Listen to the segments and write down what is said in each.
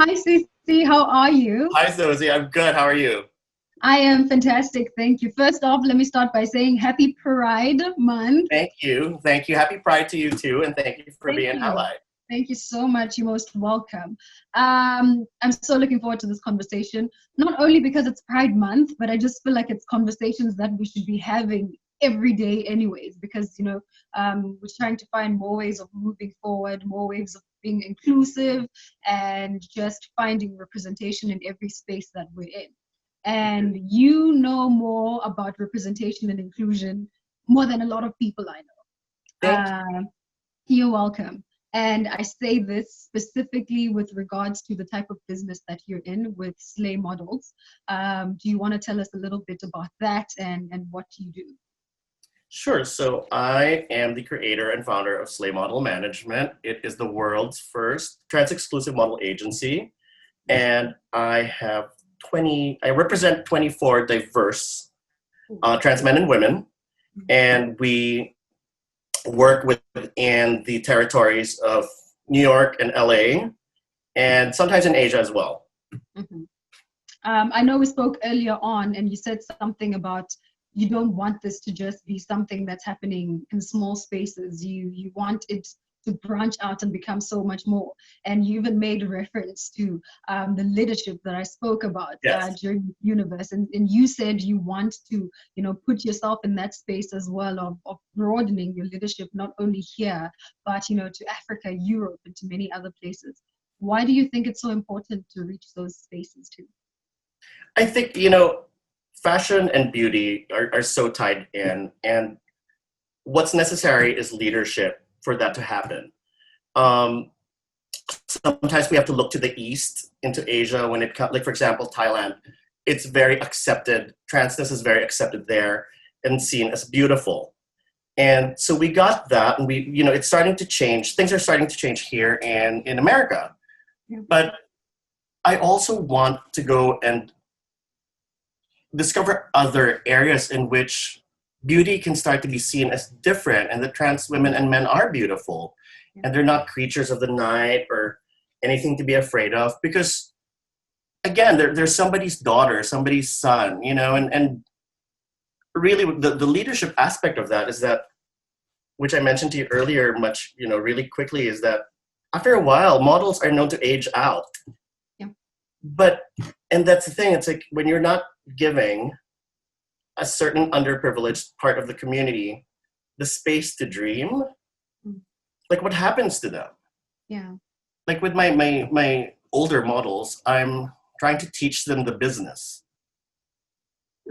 Hi, Cece. How are you? Hi, Zozi. I'm good. How are you? I am fantastic. Thank you. First off, let me start by saying Happy Pride Month. Thank you. Thank you. Happy Pride to you too, and thank you for Thank being you. ally. Thank you so much. You're most welcome. I'm so looking forward to this conversation, not only because it's Pride Month, but I just feel like it's conversations that we should be having every day, anyways, because, we're trying to find more ways of moving forward, more ways of being inclusive, and just finding representation in every space that we're in. And you know more about representation and inclusion more than a lot of people I Thank know. You're welcome. And I say this specifically with regards to the type of business that you're in with Slay Models. Do you want to tell us a little bit about that and what you do? Sure. So I am the creator and founder of Slay Model Management. It is the world's first trans-exclusive model agency, and I represent 24 diverse trans men and women, and we work within the territories of New York and LA, and sometimes in Asia as well. Mhm. I know we spoke earlier on, and you said something about you don't want this to just be something that's happening in small spaces. You want it to branch out and become so much more. And you even made a reference to the leadership that I spoke about Yes. during the universe. And you said you want to, put yourself in that space as well of broadening your leadership, not only here, but, to Africa, Europe, and to many other places. Why do you think it's so important to reach those spaces too? I think, fashion and beauty are so tied in, and what's necessary is leadership for that to happen. Um, Sometimes we have to look to the east into Asia when it comes, like for example, Thailand. It's very accepted. Transness is very accepted there and seen as beautiful. And so we got that, and it's starting to change. Things are starting to change here and in America. Yeah. But I also want to go and discover other areas in which beauty can start to be seen as different, and that trans women and men are beautiful, and they're not creatures of the night or anything to be afraid of, because again, they're somebody's daughter, somebody's son, and really the leadership aspect of that is that, which I mentioned to you earlier much, really quickly, is that after a while models are known to age out. Yeah. But and that's the thing, it's like when you're not giving a certain underprivileged part of the community the space to dream, Mm. like what happens to them? Yeah. Like with my older models, I'm trying to teach them the business,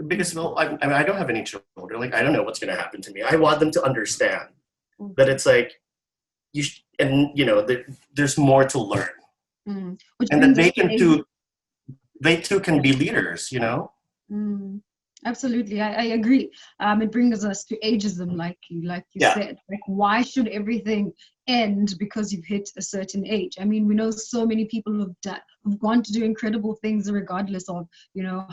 because well, I mean, I don't have any children. Like I don't know what's going to happen to me. I want them to understand Mm. that it's like there's more to learn, Which and that brings us to age. they too can be leaders. Mm, absolutely, I agree. It brings us to ageism, like you Yeah. said. Like, why should everything end because you've hit a certain age? I mean, we know so many people who've gone to do incredible things regardless of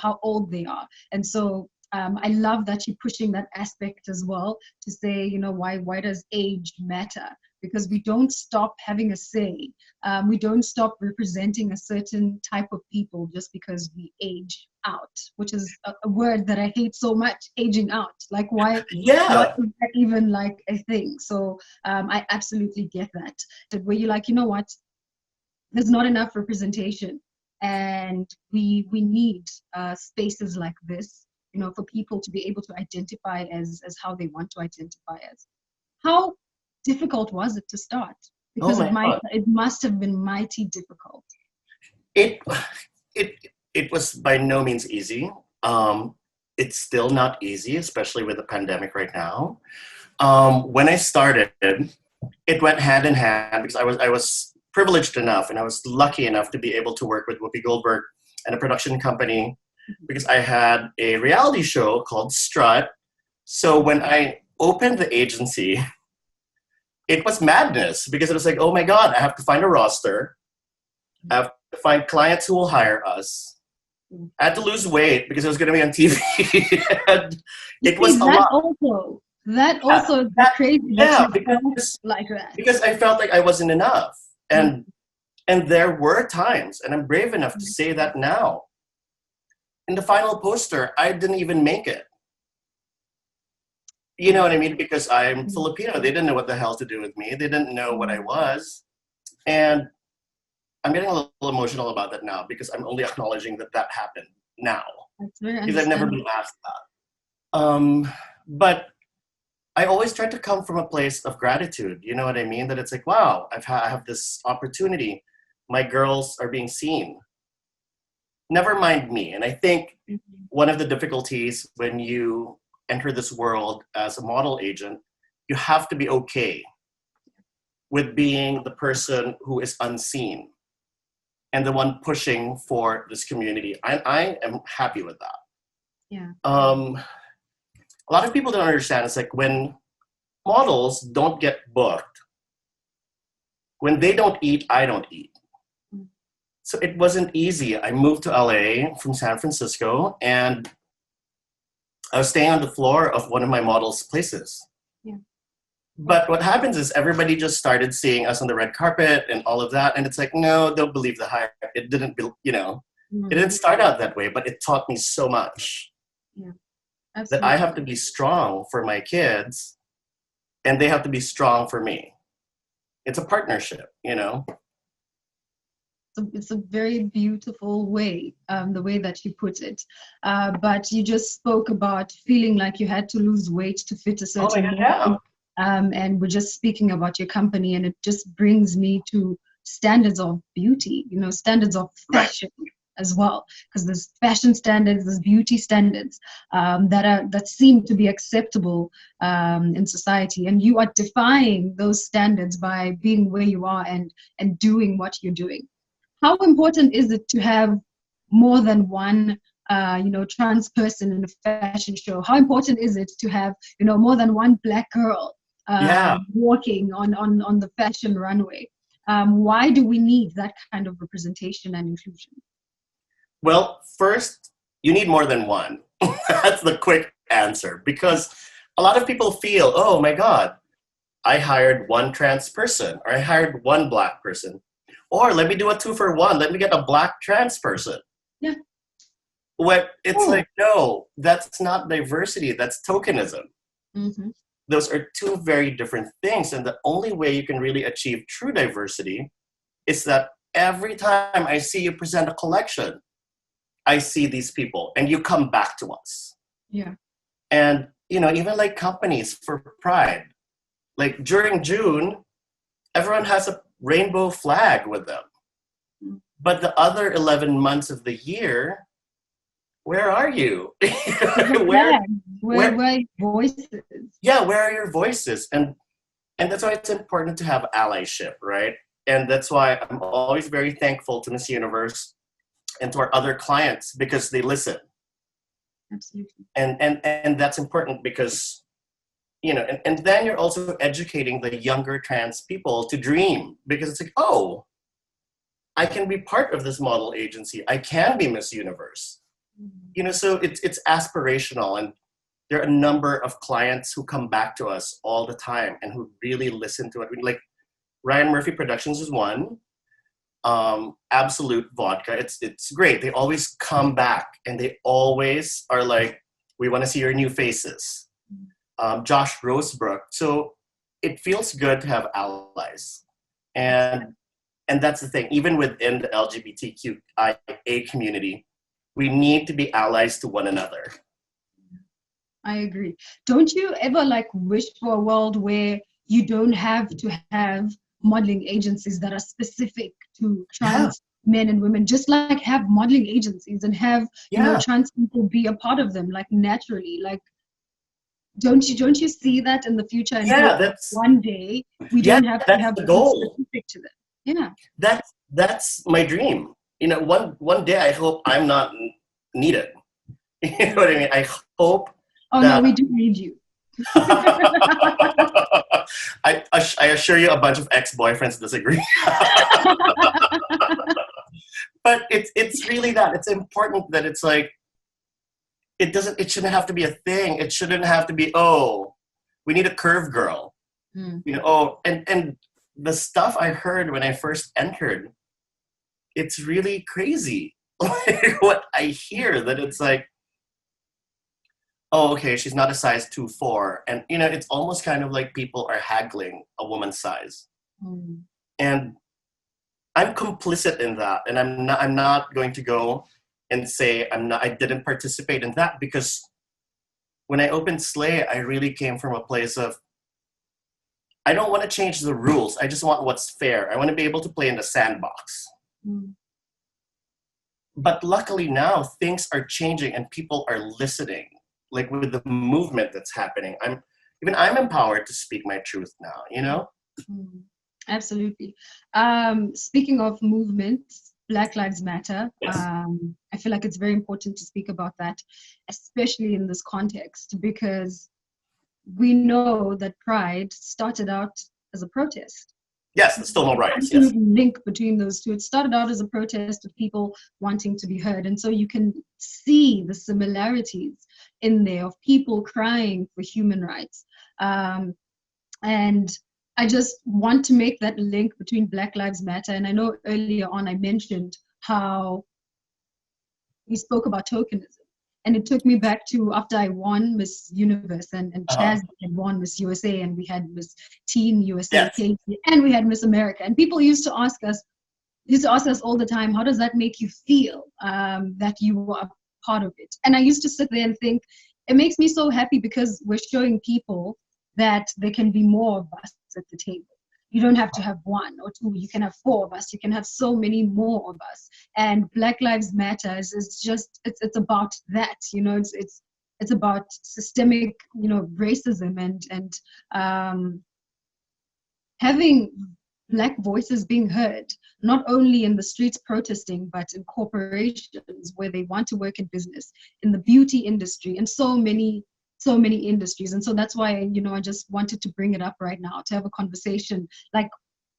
how old they are, and so. I love that you're pushing that aspect as well to say, why does age matter? Because we don't stop having a say. We don't stop representing a certain type of people just because we age out, which is a word that I hate so much, aging out. Like, why Yeah. is that even like a thing? So I absolutely get that. Where you're like, you know what, there's not enough representation. And we need spaces like this, for people to be able to identify as how they want to identify as. How difficult was it to start? Oh Because my God. it must have been mighty difficult. It it it was by no means easy. It's still not easy, especially with the pandemic right now. When I started, it went hand in hand because I was privileged enough and I was lucky enough to be able to work with Whoopi Goldberg and a production company, because I had a reality show called Strut. So when I opened the agency, it was madness, because it was like, oh my God, I have to find a roster. I have to find clients who will hire us. I had to lose weight because it was going to be on TV. And You it was see, a lot. that Yeah, also is that, crazy that yeah, you felt like that. because I felt like I wasn't enough. Mm. And And there were times, and I'm brave enough to say that now. In the final poster, I didn't even make it. You know what I mean? Because I'm Filipino. They didn't know what the hell to do with me. They didn't know what I was. And I'm getting a little emotional about that now because I'm only acknowledging that that happened now. That's very Because I've never been asked that. But I always try to come from a place of gratitude. You know what I mean? That it's like, wow, I have this opportunity. My girls are being seen. Never mind me. And I think one of the difficulties when you enter this world as a model agent, you have to be okay with being the person who is unseen and the one pushing for this community. I am happy with that. Yeah. A lot of people don't understand. It's like when models don't get booked, when they don't eat, I don't eat. So it wasn't easy. I moved to LA from San Francisco and I was staying on the floor of one of my models' places. Yeah. But what happens is everybody just started seeing us on the red carpet and all of that. And it's like, no, don't believe the hype. It didn't, it didn't start out that way, but it taught me so much. Yeah. That I have to be strong for my kids and they have to be strong for me. It's a partnership, It's a very beautiful way, the way that you put it. But you just spoke about feeling like you had to lose weight to fit a certain mold. And we're just speaking about your company, and it just brings me to standards of beauty, standards of fashion as well. Because there's fashion standards, there's beauty standards that seem to be acceptable in society. And you are defying those standards by being where you are and doing what you're doing. How important is it to have more than one, trans person in a fashion show? How important is it to have, more than one Black girl walking on the fashion runway? Why do we need that kind of representation and inclusion? Well, first, you need more than one. That's the quick answer. Because a lot of people feel, oh my God, I hired one trans person, or I hired one Black person. Or let me do a 2-for-1. Let me get a Black trans person. Yeah. It's like, no, that's not diversity. That's tokenism. Mm-hmm. Those are two very different things. And the only way you can really achieve true diversity is that every time I see you present a collection, I see these people and you come back to us. Yeah. And, even like companies for Pride, like during June, everyone has a rainbow flag with them. But the other 11 months of the year, where are you? where are your voices? Yeah, where are your voices? And that's why it's important to have allyship, right? And that's why I'm always very thankful to Miss Universe and to our other clients because they listen. Absolutely. And that's important because and then you're also educating the younger trans people to dream because it's like, oh, I can be part of this model agency. I can be Miss Universe. So it's aspirational. And there are a number of clients who come back to us all the time and who really listen to it. Like Ryan Murphy Productions is one. Absolute Vodka. It's great. They always come back and they always are like, we want to see your new faces. Josh Rosebrook. So it feels good to have allies. And that's the thing. Even within the LGBTQIA community, we need to be allies to one another. I agree. Don't you ever wish for a world where you don't have to have modeling agencies that are specific to trans men and women? Just have modeling agencies and have trans people be a part of them naturally. Don't you see that in the future? And that's one day we don't have to have the goal specific to them. Yeah, that's my dream. One day I hope I'm not needed. You know what I mean? I hope. Oh no, we do need you. I assure you, a bunch of ex-boyfriends disagree. But it's really that. It's important that it's like. It shouldn't have to be a thing. It shouldn't have to be, oh, we need a curve girl. And the stuff I heard when I first entered, it's really crazy what I hear, that it's like, oh, okay, she's not a size 2'4", and it's almost kind of like people are haggling a woman's size, and I'm complicit in that, and I'm not going to go and say I didn't participate in that, because when I opened Slay, I really came from a place of, I don't want to change the rules. I just want what's fair. I want to be able to play in the sandbox. But luckily now things are changing and people are listening. Like with the movement that's happening, I'm empowered to speak my truth now. Absolutely. Speaking of movements, Black Lives Matter. Yes. I feel like it's very important to speak about that, especially in this context, because we know that Pride started out as a protest. Yes, the Stonewall riots. Yes. Link between those two. It started out as a protest of people wanting to be heard, and so you can see the similarities in there of people crying for human rights. And I just want to make that link between Black Lives Matter, and I know earlier on I mentioned how we spoke about tokenism. And it took me back to after I won Miss Universe and Chaz had won Miss USA, and we had Miss Teen USA, yes. And we had Miss America. And people used to ask us all the time, how does that make you feel that you were a part of it? And I used to sit there and think, it makes me so happy because we're showing people that there can be more of us at the table. You don't have to have one or two, you can have four of us, you can have so many more of us. And Black Lives Matter is just, it's about that, it's about systemic, racism and having Black voices being heard, not only in the streets protesting, but in corporations where they want to work in business, in the beauty industry, and so many industries. And so that's why, I just wanted to bring it up right now to have a conversation. Like,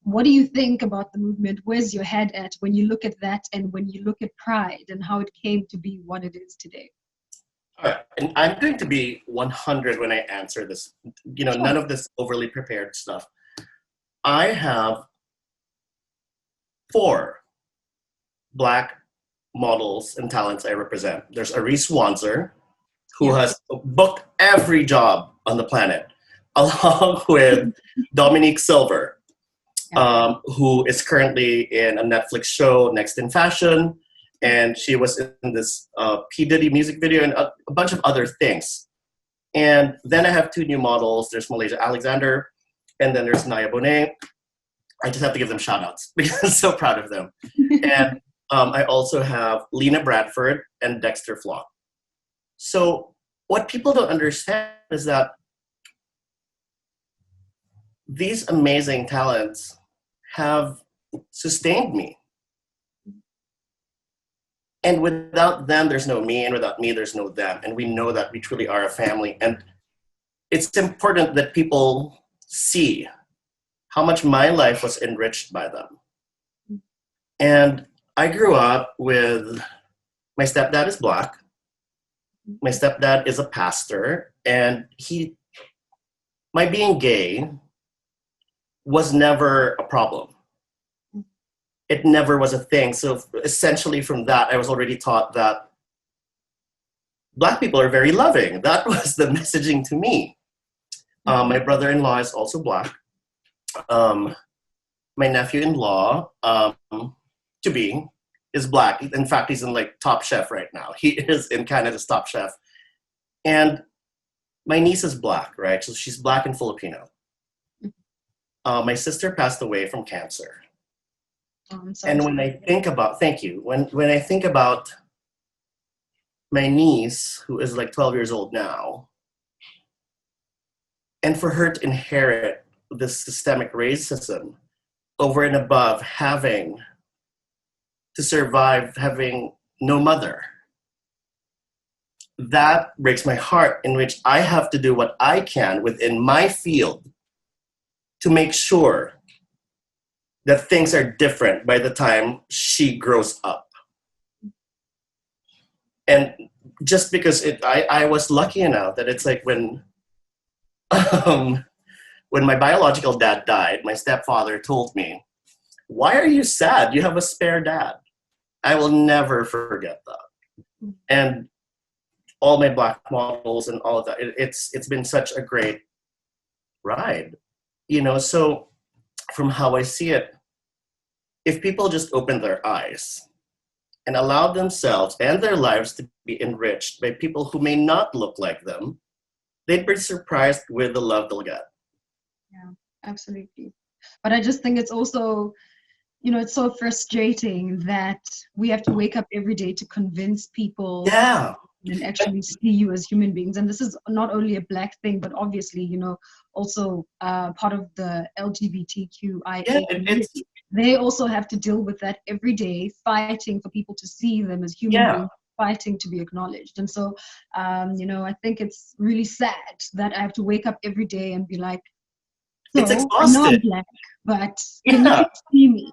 what do you think about the movement? Where's your head at when you look at that and when you look at Pride and how it came to be what it is today? All right. And I'm going to be 100 when I answer this. Sure. None of this overly prepared stuff. I have 4 Black models and talents I represent. There's Aris Wanzer, who has booked every job on the planet, along with Dominique Silver, who is currently in a Netflix show, Next in Fashion, and she was in this P. Diddy music video and a bunch of other things. And then I have 2 new models. There's Malaysia Alexander, and then there's Naya Bonet. I just have to give them shout outs because I'm so proud of them. And I also have Lena Bradford and Dexter Flock. So what people don't understand is that these amazing talents have sustained me. And without them, there's no me, and without me, there's no them. And we know that we truly are a family. And it's important that people see how much my life was enriched by them. And I grew up with, my stepdad is Black. My stepdad is a pastor, and my being gay was never a problem. It never was a thing. So essentially from that, I was already taught that Black people are very loving. That was the messaging to me. My brother-in-law is also Black. My nephew-in-law, to be, is Black. In fact, he's in Top Chef right now. He is in Canada's Top Chef. And my niece is Black, right? So she's Black and Filipino. My sister passed away from cancer. And when I think about, thank you, when I think about my niece, who is 12 years old now, and for her to inherit this systemic racism over and above having to survive having no mother, that breaks my heart, in which I have to do what I can within my field to make sure that things are different by the time she grows up. And just because I was lucky enough that it's when my biological dad died, my stepfather told me, "Why are you sad? You have a spare dad." I will never forget that. And all my Black models and all of that, it's been such a great ride, so from how I see it, if people just open their eyes and allow themselves and their lives to be enriched by people who may not look like them, they'd be surprised with the love they'll get. Yeah, absolutely. But I just think it's also, it's so frustrating that we have to wake up every day to convince people and actually see you as human beings. And this is not only a Black thing, but obviously, also part of the LGBTQIA community. They also have to deal with that every day, fighting for people to see them as human beings, fighting to be acknowledged. And so, I think it's really sad that I have to wake up every day and be like, so, it's exhausting. I know I'm Black, but can you see me?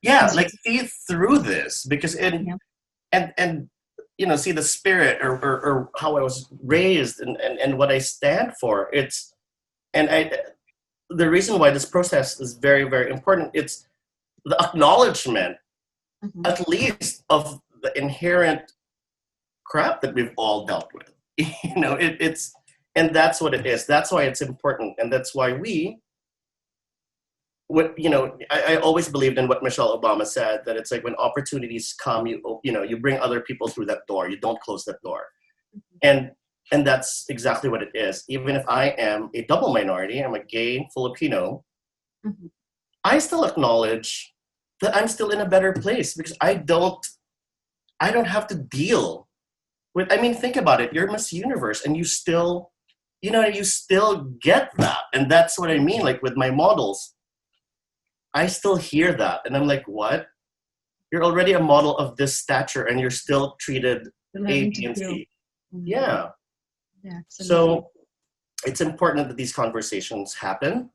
Yeah, like see through this, because and see the spirit or how I was raised and what I stand for. The reason why this process is very, very important, it's the acknowledgement, at least, of the inherent crap that we've all dealt with. And that's what it is. That's why it's important, and that's why I always believed in what Michelle Obama said, that it's like when opportunities come, you bring other people through that door. You don't close that door. And that's exactly what it is. Even if I am a double minority, I'm a gay Filipino, I still acknowledge that I'm still in a better place because I don't have to deal with, think about it. You're Miss Universe and you still get that. And that's what I mean. Like with my models, I still hear that. And I'm like, what? You're already a model of this stature and you're still treated A, B, and C. Yeah. Yeah. So it's important that these conversations happen.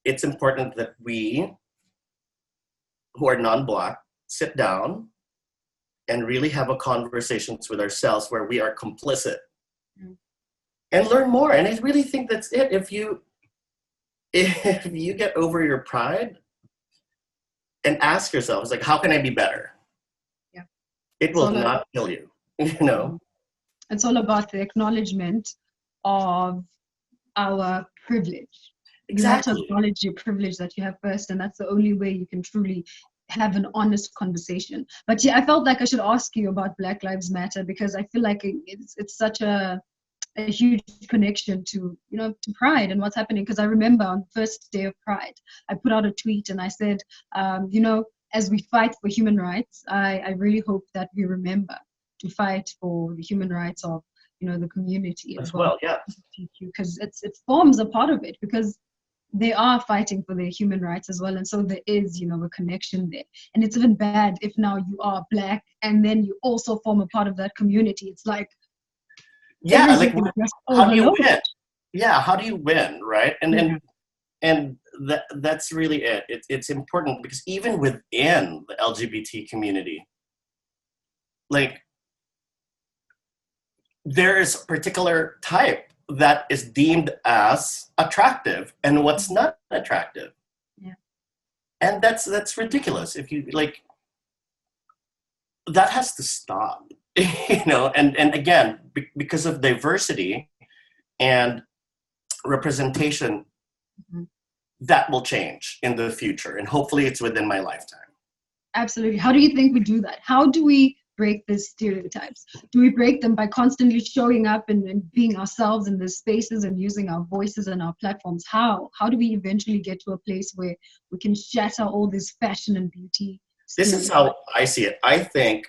It's important that we, who are non-Black, sit down and really have a conversations with ourselves where we are complicit and learn more. And I really think that's it. If you get over your pride and ask yourself, it's like, how can I be better? Yeah. It will not kill you, It's all about the acknowledgement of our privilege. Exactly. You have to acknowledge your privilege that you have first, and that's the only way you can truly have an honest conversation. But yeah, I felt like I should ask you about Black Lives Matter because I feel like it's such a huge connection to to Pride and what's happening. Because I remember on the first day of Pride, I put out a tweet and I said, as we fight for human rights, I really hope that we remember to fight for the human rights of the community as well. Yeah, because it forms a part of it, because they are fighting for their human rights as well, and so there is a connection there. And it's even bad if now you are Black and then you also form a part of that community. It's like like how do you win? Yeah, how do you win, right? And that's really it. It's important because even within the LGBT community, like there is a particular type that is deemed as attractive and what's not attractive. Yeah. And that's ridiculous. If you that has to stop, and again, because of diversity and representation, that will change in the future. And hopefully it's within my lifetime. Absolutely. How do you think we do that? How do we break the stereotypes? Do we break them by constantly showing up and being ourselves in these spaces and using our voices and our platforms? How do we eventually get to a place where we can shatter all this fashion and beauty? This is how I see it. I think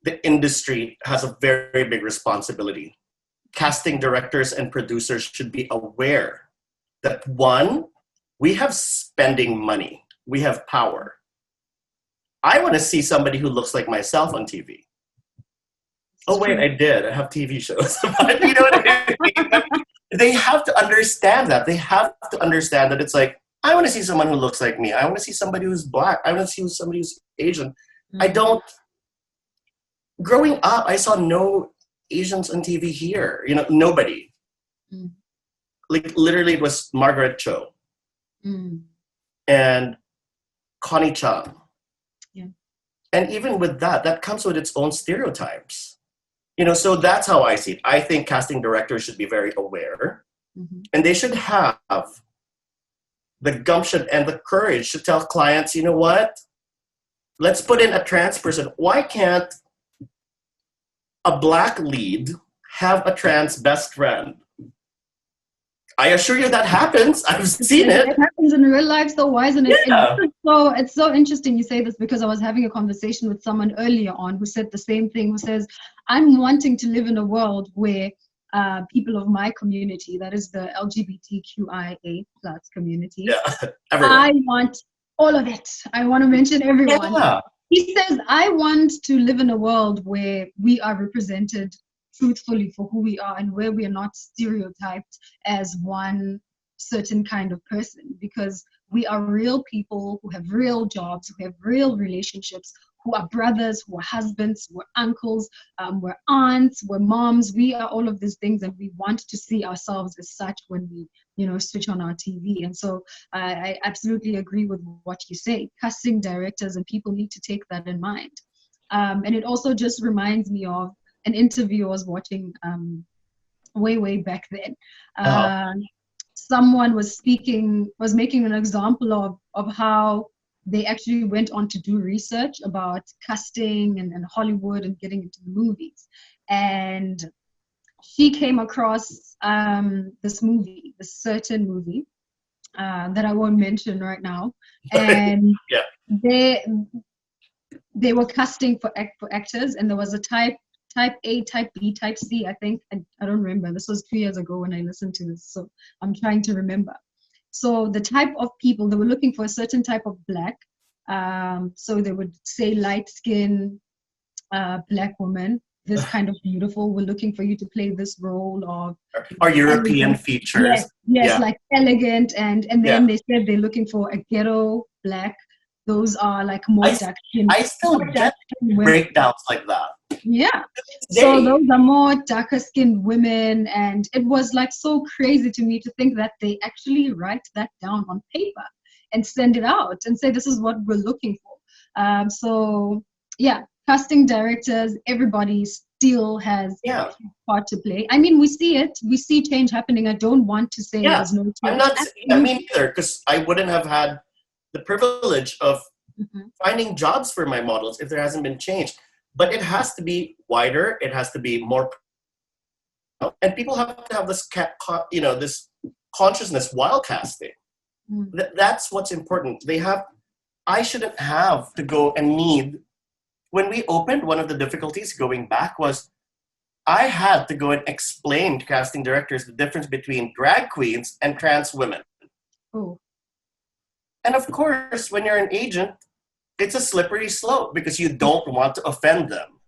the industry has a very big responsibility. Casting directors and producers should be aware that, one, we have spending money. We have power. I want to see somebody who looks like myself on TV. Oh, wait, I did. I have TV shows. But you know what I mean? They have to understand that. They have to understand that it's like, I want to see someone who looks like me. I want to see somebody who's Black. I want to see somebody who's Asian. Growing up, I saw no Asians on TV here. Nobody. Like, literally, it was Margaret Cho. And Connie Chung. And even with that, that comes with its own stereotypes. So that's how I see it. I think casting directors should be very aware, and they should have the gumption and the courage to tell clients, you know what? Let's put in a trans person. Why can't a black lead have a trans best friend? I assure you that happens. I've seen it. It happens in real life, so why isn't it? Yeah. It's so interesting you say this, because I was having a conversation with someone earlier on who said the same thing, who says, I'm wanting to live in a world where people of my community, that is the LGBTQIA plus community, Yeah. I want all of it. I want to mention everyone. Yeah. He says, I want to live in a world where we are represented truthfully for who we are, and where we are not stereotyped as one certain kind of person, because we are real people who have real jobs, who have real relationships, who are brothers, who are husbands, who are uncles, we're aunts, we're moms. We are all of these things, and we want to see ourselves as such when we switch on our TV. And so I absolutely agree with what you say. Casting directors and people need to take that in mind. And it also just reminds me of an interview I was watching way back then. Someone was making an example of how they actually went on to do research about casting and Hollywood and getting into the movies. And she came across this certain movie that I won't mention right now. And yeah. they were casting for actors, and there was a type A, type B, type C, I think. I don't remember. This was 2 years ago when I listened to this, so I'm trying to remember. So the type of people, they were looking for a certain type of black. So they would say light skin, black woman, this kind of beautiful. We're looking for you to play this role of or European features. Yes, like elegant, and then they said they're looking for a ghetto black. Those are like more dark skin. I still get breakdowns like that. Yeah. So those are more darker skinned women, and it was like so crazy to me to think that they actually write that down on paper and send it out and say, this is what we're looking for. So yeah, casting directors, everybody still has a part to play. I mean, we see change happening. I don't want to say there's no change. I'm not, I mean, either, because I wouldn't have had the privilege of finding jobs for my models if there hasn't been change. But it has to be wider. It has to be more, and people have to have this, this consciousness while casting. That's what's important. I shouldn't have to go and need. When we opened, one of the difficulties going back was I had to go and explain to casting directors the difference between drag queens and trans women. Oh. And of course, when you're an agent, it's a slippery slope because you don't want to offend them.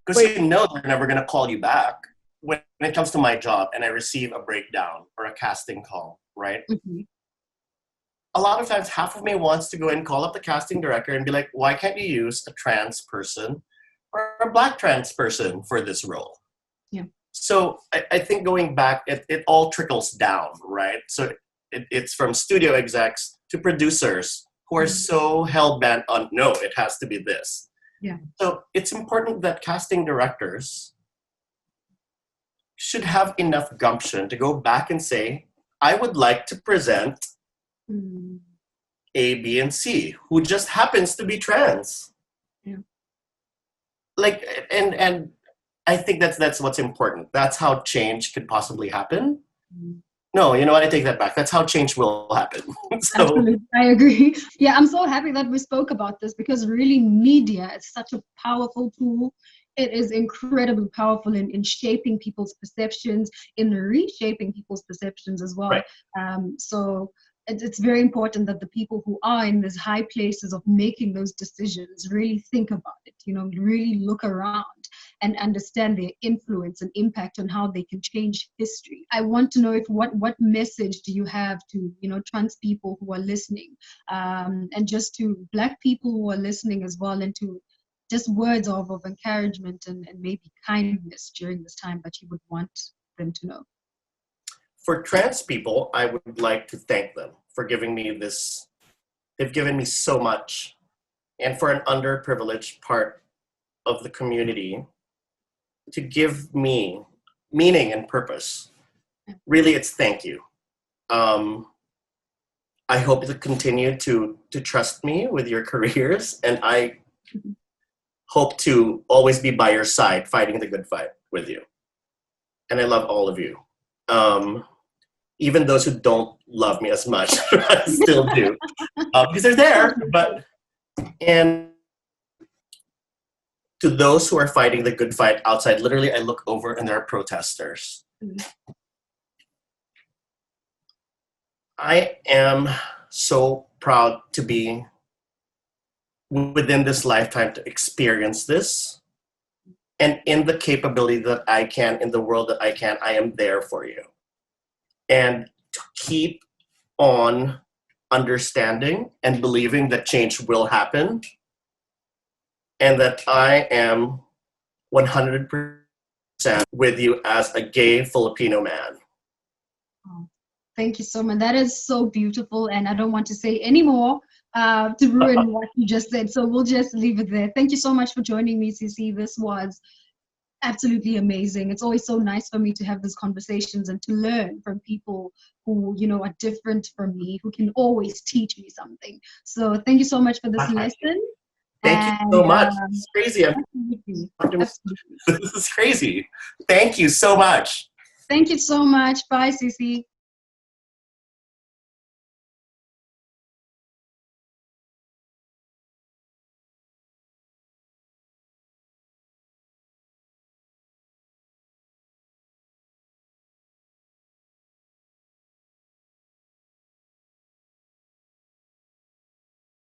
Because you know they're never going to call you back. When it comes to my job and I receive a breakdown or a casting call, right? A lot of times, half of me wants to go and call up the casting director and be like, why can't you use a trans person or a black trans person for this role? Yeah. So I think going back, it all trickles down, right? So it's from studio execs to producers who are so hell-bent on, no, it has to be this. Yeah. So it's important that casting directors should have enough gumption to go back and say, I would like to present A, B, and C, who just happens to be trans. Yeah. Like, and I think that's what's important. That's how change could possibly happen. No, you know what? I take that back. That's how change will happen. Absolutely, I agree. Yeah, I'm so happy that we spoke about this, because really media is such a powerful tool. It is incredibly powerful in shaping people's perceptions, in reshaping people's perceptions as well. Right. So it's very important that the people who are in these high places of making those decisions really think about it, really look around and understand their influence and impact on how they can change history. I want to know what message do you have to, trans people who are listening, and just to Black people who are listening as well, and to just words of encouragement and maybe kindness during this time that you would want them to know. For trans people, I would like to thank them for giving me this. They've given me so much and for an underprivileged part of the community to give me meaning and purpose. Really, it's thank you. I hope to continue to trust me with your careers, and I hope to always be by your side, fighting the good fight with you. And I love all of you. Even those who don't love me as much, I still do, because they're there. And to those who are fighting the good fight outside, literally, I look over and there are protesters. I am so proud to be within this lifetime to experience this. And in the capability that I can, in the world that I can, I am there for you. And to keep on understanding and believing that change will happen, and that I am 100% with you as a gay Filipino man. Oh, thank you so much. That is so beautiful, and I don't want to say any more to ruin what you just said, so we'll just leave it there. Thank you so much for joining me, Cece. This was absolutely amazing. It's always so nice for me to have these conversations and to learn from people who, you know, are different from me, who can always teach me something. So thank you so much for this lesson. Thank you so much. It's crazy. Absolutely. This is crazy. Thank you so much. Thank you so much. Bye, Cece.